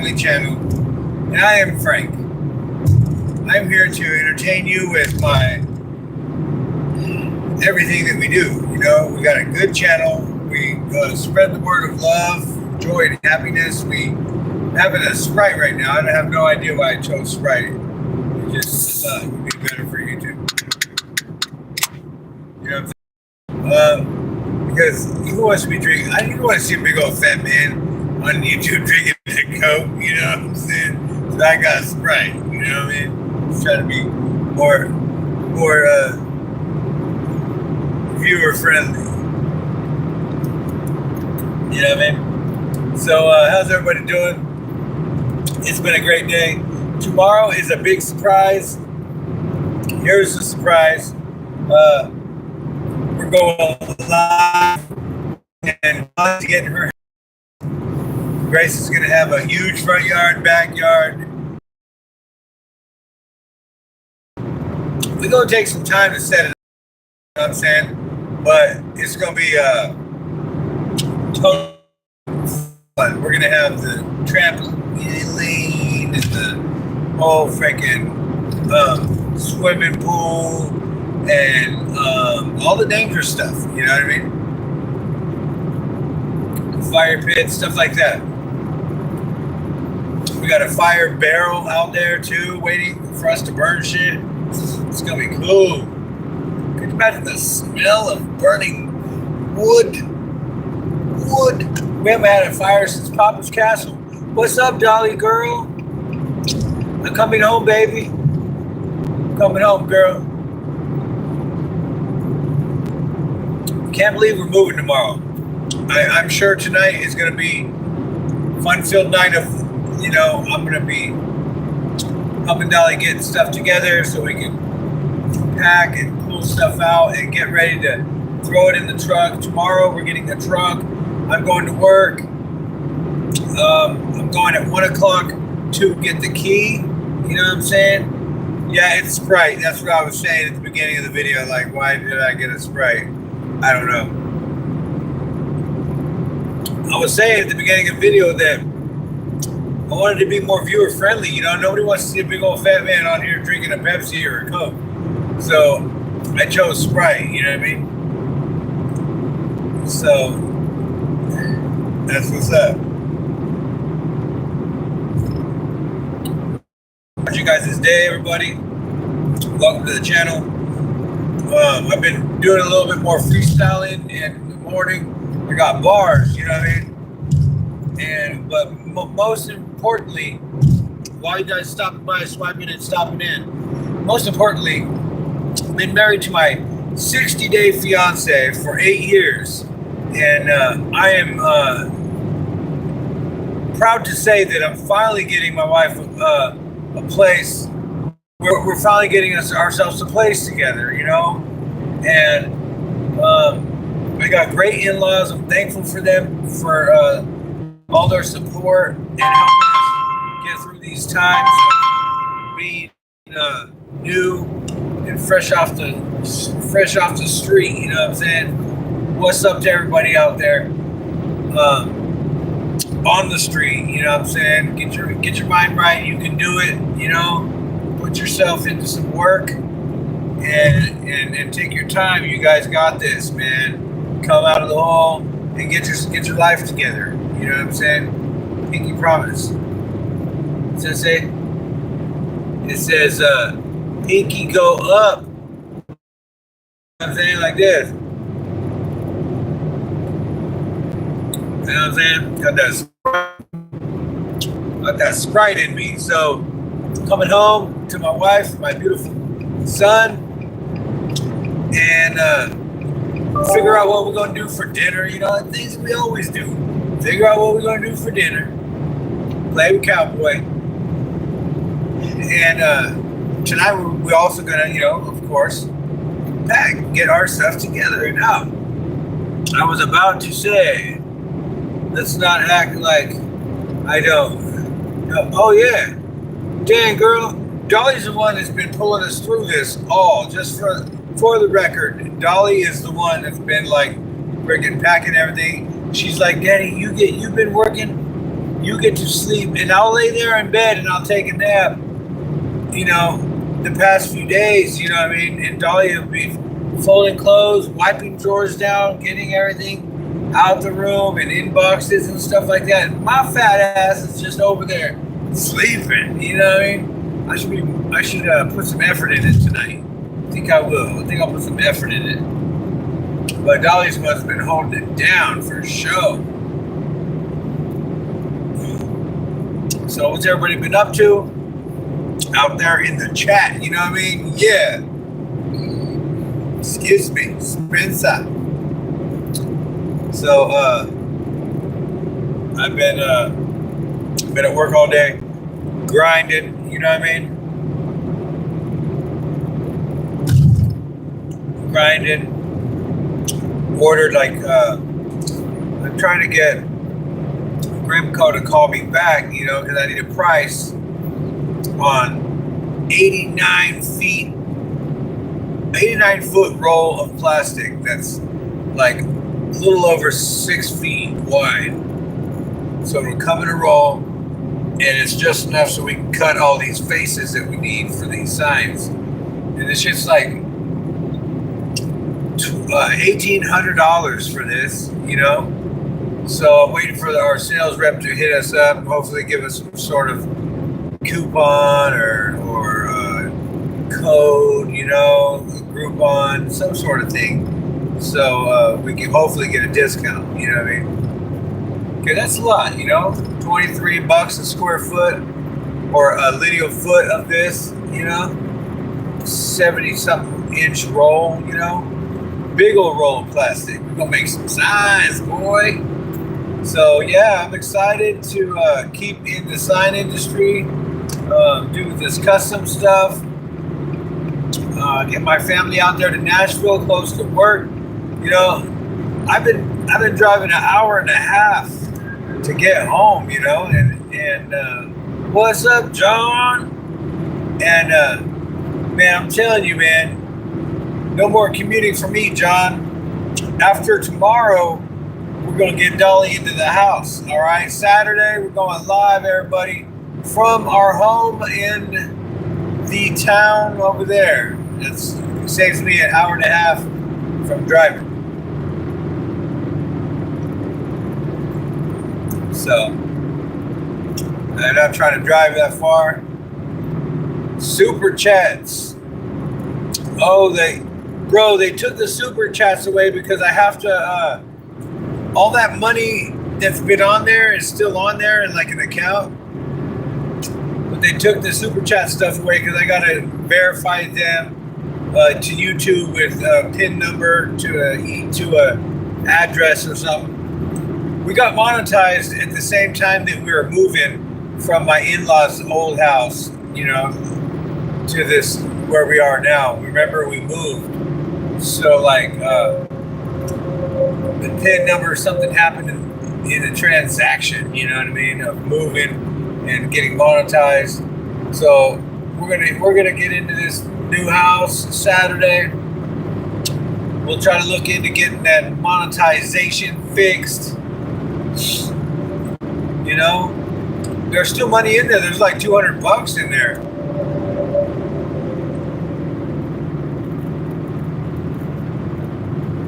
family channel, and I am Frank. I'm here to entertain you with my everything that we do. You know, we got a good channel. We spread the word of love, joy, and happiness. We having a Sprite right now. I have no idea why I chose Sprite. It just thought it would be better for YouTube. You know what I'm saying? Because who wants to be drinking? I don't want to see a big old fat man on YouTube drinking a Coke. You know what I'm saying? So I got Sprite. You know what I mean? Just trying to be more viewer friendly. You know what I mean? So how's everybody doing? It's been a great day. Tomorrow is a big surprise. Here's the surprise. We're going live and getting her. Grace is going to have a huge front yard, backyard. We're going to take some time to set it up, you know what I'm saying? But it's going to be total fun. We're going to have the trampoline and the whole freaking swimming pool and all the dangerous stuff, you know what I mean? Fire pit, stuff like that. We got a fire barrel out there too, waiting for us to burn shit. It's gonna be cool. Can you imagine the smell of burning wood? We haven't had a fire since Papa's Castle. What's up, Dolly girl? I'm coming home, baby. Coming home, girl. Can't believe we're moving tomorrow. I'm sure tonight is going to be fun-filled night of, you know, I'm going to be helping Dolly get stuff together so we can pack and pull stuff out and get ready to throw it in the truck. Tomorrow we're getting the truck. I'm going to work. I'm going at 1 o'clock to get the key. You know what I'm saying? Yeah, it's Sprite. That's what I was saying at the beginning of the video. Like, why did I get a Sprite? I don't know. I was saying at the beginning of the video that I wanted to be more viewer friendly. You know, nobody wants to see a big old fat man on here drinking a Pepsi or a Coke. So I chose Sprite, you know what I mean? So that's what's up. How's you guys' day, everybody? Welcome to the channel. I've been doing a little bit more freestyling in the morning. I got bars, you know what I mean? But most importantly, while you guys stopping by, swiping and stopping in, most importantly, I've been married to my 60-day fiance for 8 years. And I am proud to say that I'm finally getting my wife a place. We're finally getting ourselves a place together, you know? And I got great in-laws. I'm thankful for them for all their support and helping us get through these times of being new and fresh off the street. You know what I'm saying? What's up to everybody out there on the street? You know what I'm saying? Get your mind right. You can do it. You know, put yourself into some work and take your time. You guys got this, man. Come out of the hole and get your life together. You know what I'm saying? Pinky promise. It says pinky go up. You know what I'm saying? Like this. You know what I'm saying? Got that Sprite in me. So coming home to my wife, my beautiful son, and figure out what we're going to do for dinner. You know, the things we always do. Figure out what we're going to do for dinner. Play with Cowboy. And tonight we're also going to, you know, of course, pack, get our stuff together and out. I was about to say, let's not act like I don't. Oh, yeah. Dang, girl. Dolly's the one that's been pulling us through this all. Just for the record, Dolly is the one that's been like freaking packing everything. She's like, Daddy, you've been working you get to sleep, and I'll lay there in bed and I'll take a nap. The past few days, you know what I mean? And Dahlia will be folding clothes, wiping drawers down, getting everything out the room and in boxes and stuff like that. And my fat ass is just over there sleeping, you know what I mean? I should put some effort in it tonight. I think I will. I think I'll put some effort in it. But Dahlia's must have been holding it down for show. So what's everybody been up to out there in the chat? You know what I mean? Yeah. Excuse me, Spencer. So I've been at work all day, grinding. You know what I mean? Grinding. Ordered I'm trying to get Grimco to call me back, because I need a price on 89-foot roll of plastic that's like a little over 6 feet wide. So it'll come in a roll, and it's just enough so we can cut all these faces that we need for these signs. And it's just like $1,800 for this, So I'm waiting for our sales rep to hit us up and hopefully give us some sort of coupon or code, Groupon, some sort of thing. So we can hopefully get a discount, you know what I mean? Okay, that's a lot, $23 a square foot or a linear foot of this, 70-something inch roll, big old roll of plastic. We're gonna make some signs, boy. So yeah, I'm excited to keep in the sign industry, do this custom stuff, get my family out there to Nashville, close to work. I've been driving an hour and a half to get home, and what's up, John? And man, I'm telling you, man, no more commuting for me, John. After tomorrow, we're going to get Dolly into the house, all right? Saturday, we're going live, everybody, from our home in the town over there. It saves me an hour and a half from driving. So, I'm not trying to drive that far. Super chats. Oh, they took the super chats away because I have to, all that money that's been on there is still on there in like an account. But they took the super chat stuff away because I got to verify them to YouTube with a PIN number to a address or something. We got monetized at the same time that we were moving from my in-laws' old house, to this where we are now. Remember, we moved. So the PIN number, something happened in the transaction, you know what I mean, of moving and getting monetized. So we're gonna get into this new house Saturday. We'll try to look into getting that monetization fixed. There's still money in there. There's like $200 in there.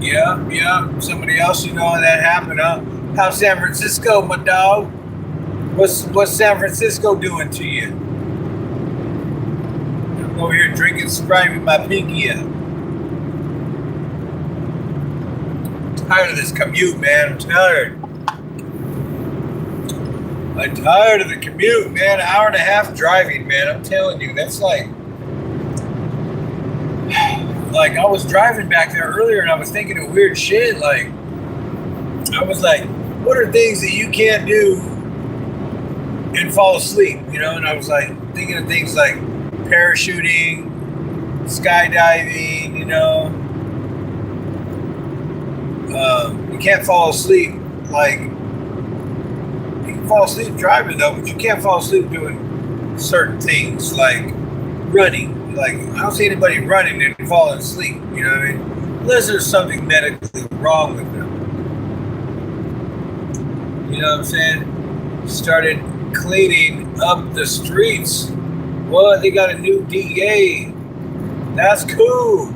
Yeah. Somebody else, that happened, huh? How's San Francisco, my dog? What's San Francisco doing to you? I'm over here drinking Sprite with my pinky up. Tired of this commute, man. I'm tired. I'm tired of the commute, man. An hour and a half driving, man. I'm telling you, that's like I was driving back there earlier and I was thinking of weird shit. I was like, what are things that you can't do and fall asleep, And I was like thinking of things like parachuting, skydiving, you can't fall asleep. You can fall asleep driving though, but you can't fall asleep doing certain things like running. I don't see anybody running and falling asleep, you know what I mean? Unless there's something medically wrong with them. You know what I'm saying? started cleaning up the streets. Well, they got a new DA. That's cool.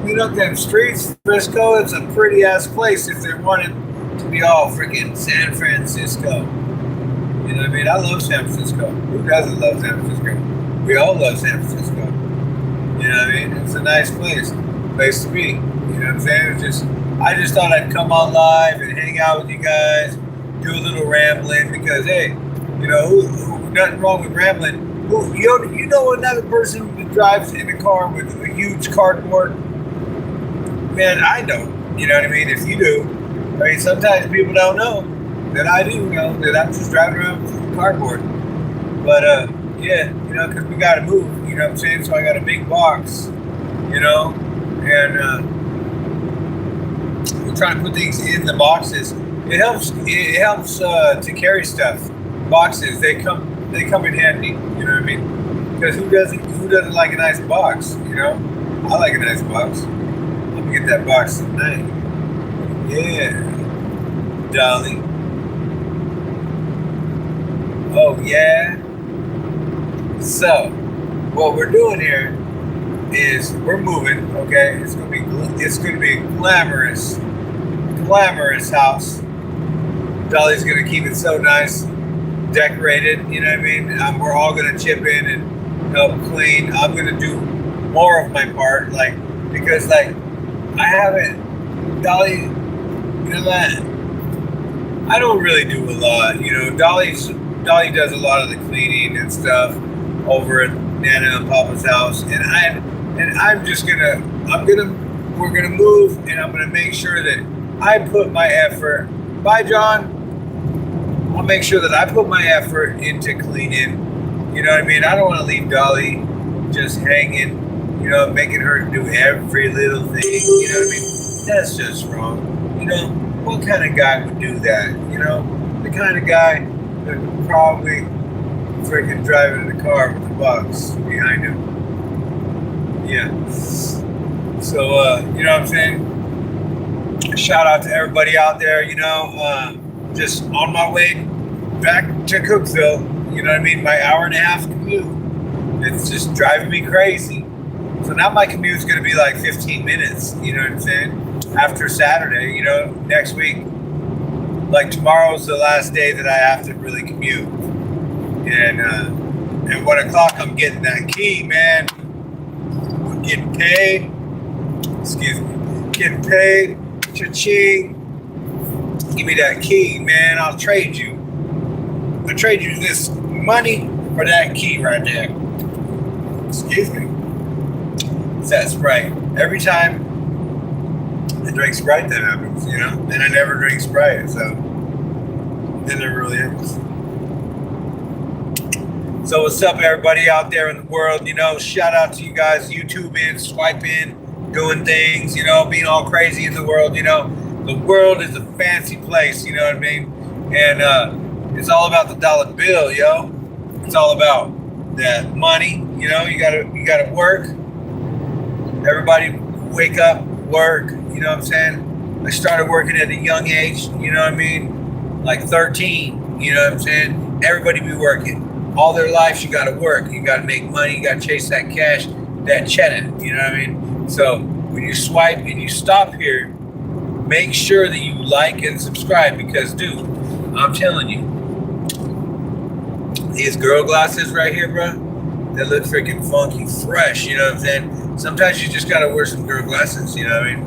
Clean up them streets, Frisco. It's a pretty ass place if they wanted to be all freaking San Francisco. You know what I mean? I love San Francisco. Who doesn't love San Francisco? We all love San Francisco. You know what I mean? It's a nice place to be. You know what I'm saying? I just thought I'd come on live and hang out with you guys, do a little rambling because hey, you know, nothing wrong with rambling. You know another person that drives in a car with a huge cardboard? Man, I don't. You know what I mean? If you do, I mean, sometimes people don't know that I do know that I'm just driving around with cardboard. But yeah, you know, because we got to move. You know what I'm saying? So I got a big box, you know, and we're trying to put things in the boxes. It helps to carry stuff. Boxes, they come in handy. You know what I mean? Because who doesn't like a nice box? You know, I like a nice box. I'm gonna get that box tonight. Yeah, Dolly. Oh yeah. So, what we're doing here is we're moving. Okay, it's gonna be a glamorous house. Dolly's gonna keep it so nice, decorated. You know what I mean? We're all gonna chip in and help clean. I'm gonna do more of my part, like because like I haven't Dolly. You know that I don't really do a lot. You know, Dolly does a lot of the cleaning and stuff over at Nana and Papa's house, and we're gonna move, and I'm gonna make sure that I put my effort. Bye, John. I'll make sure that I put my effort into cleaning. You know what I mean? I don't want to leave Dolly just hanging, you know, making her do every little thing. You know what I mean? That's just wrong. You know, what kind of guy would do that? You know, the kind of guy that would probably freaking driving in the car with the box behind him. Yeah. So, you know what I'm saying? Shout out to everybody out there, you know, just on my way back to Cookeville, you know what I mean? My hour-and-a-half commute. It's just driving me crazy. So now my commute's going to be like 15 minutes, you know what I'm saying? After Saturday, you know, next week, like tomorrow's the last day that I have to really commute. And at 1 o'clock, I'm getting that key, man. I'm getting paid. Excuse me. Getting paid. Cha-ching. Give me that key, man. I'll trade you. I'll trade you this money for that key right there. Excuse me. It's that Sprite. Every time I drink Sprite, that happens, you know? And I never drink Sprite, so it never really happens. So what's up, everybody out there in the world? You know, shout out to you guys, YouTubing, swiping, doing things, you know, being all crazy in the world, you know. The world is a fancy place, you know what I mean? And it's all about the dollar bill, yo. It's all about that money, you know. You gotta work. Everybody wake up, work, you know what I'm saying? I started working at a young age, you know what I mean? Like 13, you know what I'm saying? Everybody be working. All their lives, you gotta work. You gotta make money. You gotta chase that cash, that cheddar. You know what I mean? So when you swipe and you stop here, make sure that you like and subscribe because, dude, I'm telling you, these girl glasses right here, bro, they look freaking funky, fresh. You know what I'm saying? Sometimes you just gotta wear some girl glasses. You know what I mean?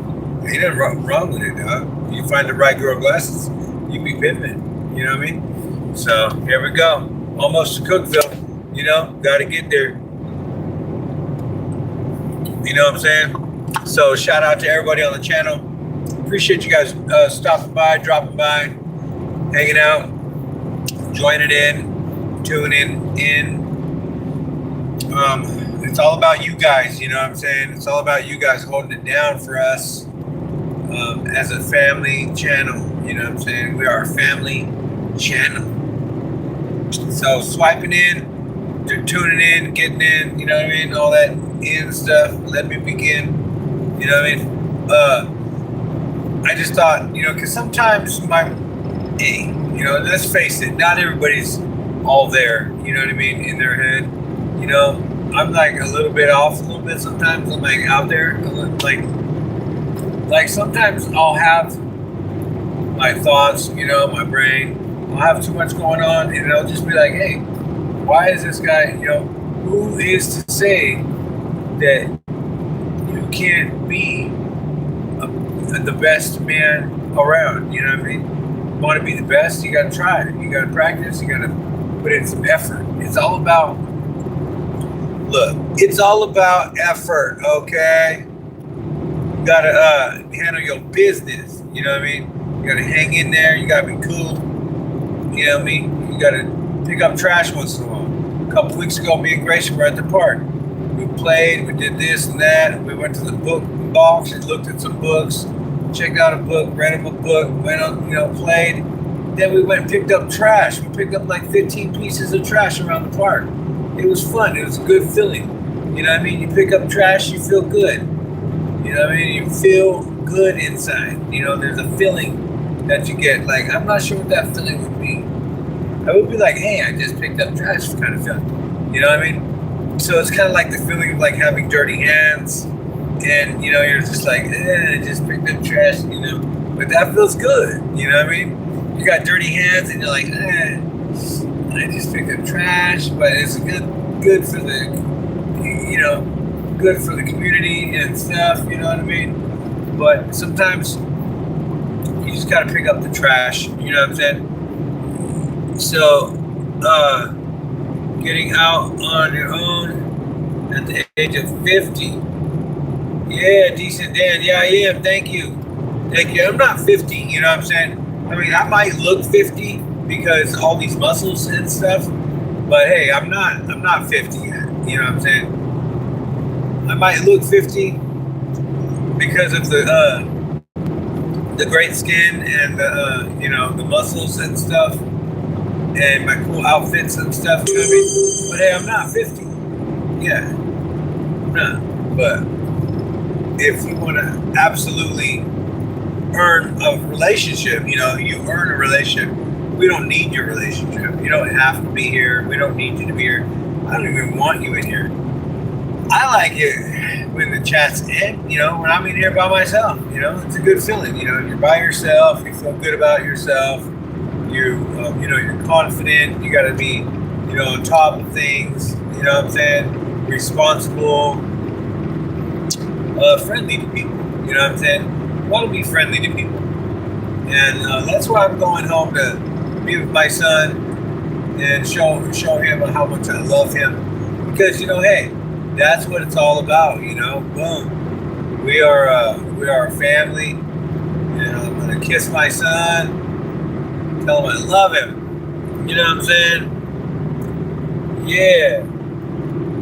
Ain't nothing wrong with it, dog. You find the right girl glasses, you be pimping. You know what I mean? So here we go. Almost to Cookeville, you know, gotta get there. You know what I'm saying? So shout out to everybody on the channel. Appreciate you guys stopping by, dropping by, hanging out, joining in, tuning in. It's all about you guys, you know what I'm saying? It's all about you guys holding it down for us as a family channel, you know what I'm saying? We are a family channel. So swiping in, tuning in, getting in, you know what I mean? All that in stuff. Let me begin. You know what I mean? I just thought, you know, because sometimes You know, let's face it, not everybody's all there, you know what I mean, in their head. You know, I'm like a little bit off a little bit sometimes. I'm like out there, like sometimes I'll have my thoughts, you know, my brain. I'll have too much going on, and I'll just be like, hey, why is this guy, you know, who is to say that you can't be the best man around? You know what I mean? You want to be the best, you got to try it. You got to practice. You got to put in some effort. It's all about, look, it's all about effort, okay? You got to handle your business. You know what I mean? You got to hang in there. You got to be cool. You know what I mean? You got to pick up trash once in a while. A couple weeks ago, me and Grayson were at the park. We played, we did this and that. We went to the book box and looked at some books, checked out a book, read a book, went on, you know, played. Then we went and picked up trash. We picked up like 15 pieces of trash around the park. It was fun. It was a good feeling. You know what I mean? You pick up trash, you feel good. You know what I mean? You feel good inside. You know, there's a feeling that you get. Like, I'm not sure what that feeling would be. I would be like, hey, I just picked up trash kind of feeling. You know what I mean? So it's kind of like the feeling of like having dirty hands. And, you know, you're just like, I just picked up trash, you know. But that feels good. You know what I mean? You got dirty hands and you're like, I just picked up trash. But it's good for the, you know, good for the community and stuff. You know what I mean? But sometimes you just got to pick up the trash. You know what I'm saying? So, getting out on your own at the age of 50. Yeah, decent Dan. Yeah, I am. Thank you. Thank you. I'm not 50, you know what I'm saying? I mean, I might look 50 because all these muscles and stuff, but hey, I'm not 50 yet. You know what I'm saying? I might look 50 because of the great skin and the you know, the muscles and stuff, and my cool outfits and stuff. You know what I mean? But hey, I'm not 50. Yeah, I'm not. But if you want to absolutely earn a relationship, you know, you earn a relationship. We don't need your relationship. You don't have to be here. We don't need you to be here. I don't even want you in here. I like it when the chats end, you know, when I'm in here by myself. You know, it's a good feeling. You know, you're by yourself. You feel good about yourself. You know, you're confident. You got to be, you know, on top of things. You know what I'm saying? Responsible, friendly to people. You know what I'm saying? You want to be friendly to people. And that's why I'm going home to be with my son and show him how much I love him. Because, you know, hey, that's what it's all about, you know? Boom. We are a family. And I'm going to kiss my son. Tell him I love him. You know what I'm saying? Yeah.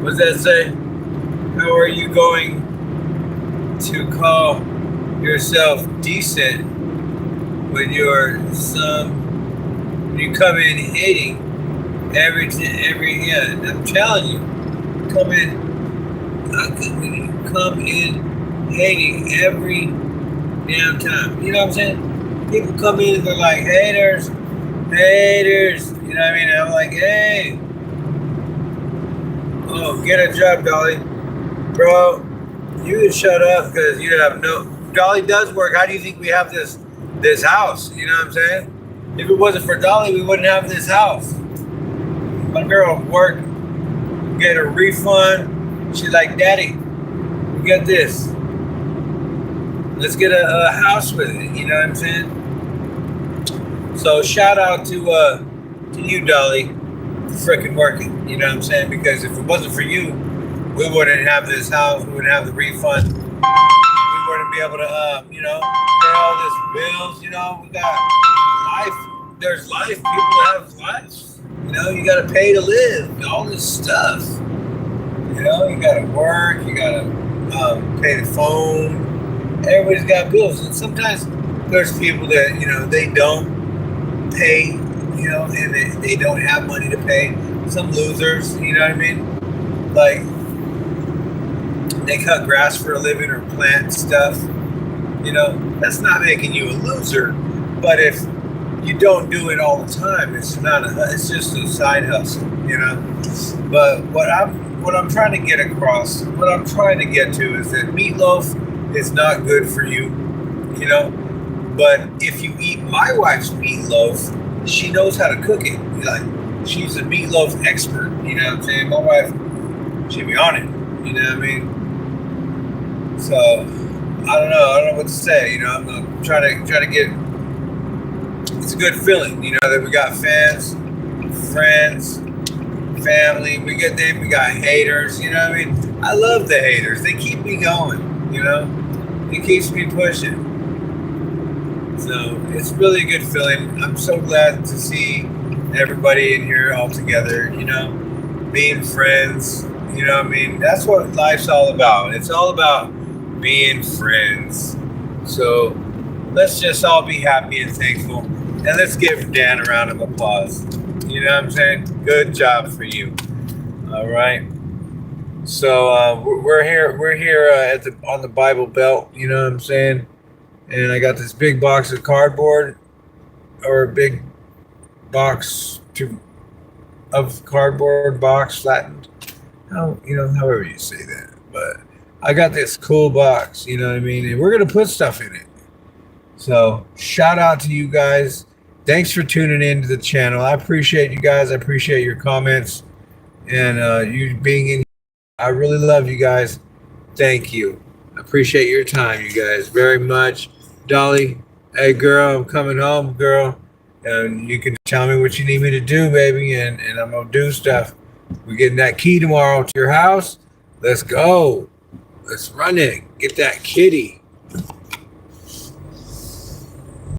What does that say? How are you going to call yourself decent when you come in hating every yeah, I'm telling you, come in hating every damn time. You know what I'm saying? People come in and they're like, haters, you know what I mean? And I'm like, hey, oh, get a job, Dolly. Bro, you can shut up because you have no, Dolly does work. How do you think we have this house? You know what I'm saying? If it wasn't for Dolly, we wouldn't have this house. My girl worked, get a refund. She's like, Daddy, we got this. Let's get a house with it. You know what I'm saying? So shout out to you, Dolly, for freaking working. You know what I'm saying? Because if it wasn't for you, we wouldn't have this house. We wouldn't have the refund. We wouldn't be able to, you know, pay all this bills. You know, we got life. There's life. People have lives. You know, you got to pay to live. All this stuff. You know, you got to work. You got to pay the phone. Everybody's got bills. And sometimes there's people that, you know, they don't pay, you know, and they don't have money to pay. Some losers, you know what I mean? Like, they cut grass for a living or plant stuff. You know, that's not making you a loser. But if you don't do it all the time. It's not it's just a side hustle, you know. But what I'm trying to get across, what I'm trying to get to is that meatloaf is not good for you, you know. But if you eat my wife's meatloaf, she knows how to cook it. Like, she's a meatloaf expert, you know what I'm saying? My wife, she'd be on it, you know what I mean? So I don't know what to say, you know. I'm trying to get. It's a good feeling, you know, that we got fans, friends, family. We got haters, you know what I mean? I love the haters. They keep me going, you know. It keeps me pushing. So it's really a good feeling. I'm so glad to see everybody in here all together, you know, being friends, you know what I mean? That's what life's all about. It's all about being friends. So let's just all be happy and thankful. And let's give Dan a round of applause. You know what I'm saying? Good job for you. All right. So we're here on the Bible Belt. You know what I'm saying? And I got this big box of cardboard, or a big box of cardboard box flattened. However you say that. But I got this cool box. You know what I mean? And we're gonna put stuff in it. So shout out to you guys. Thanks for tuning in to the channel. I appreciate you guys. I appreciate your comments and you being in. I really love you guys. Thank you. I appreciate your time, you guys, very much. Dolly, hey girl, I'm coming home, girl. And you can tell me what you need me to do, baby, and I'm gonna do stuff. We're getting that key tomorrow to your house. Let's go. Let's run it. Get that kitty.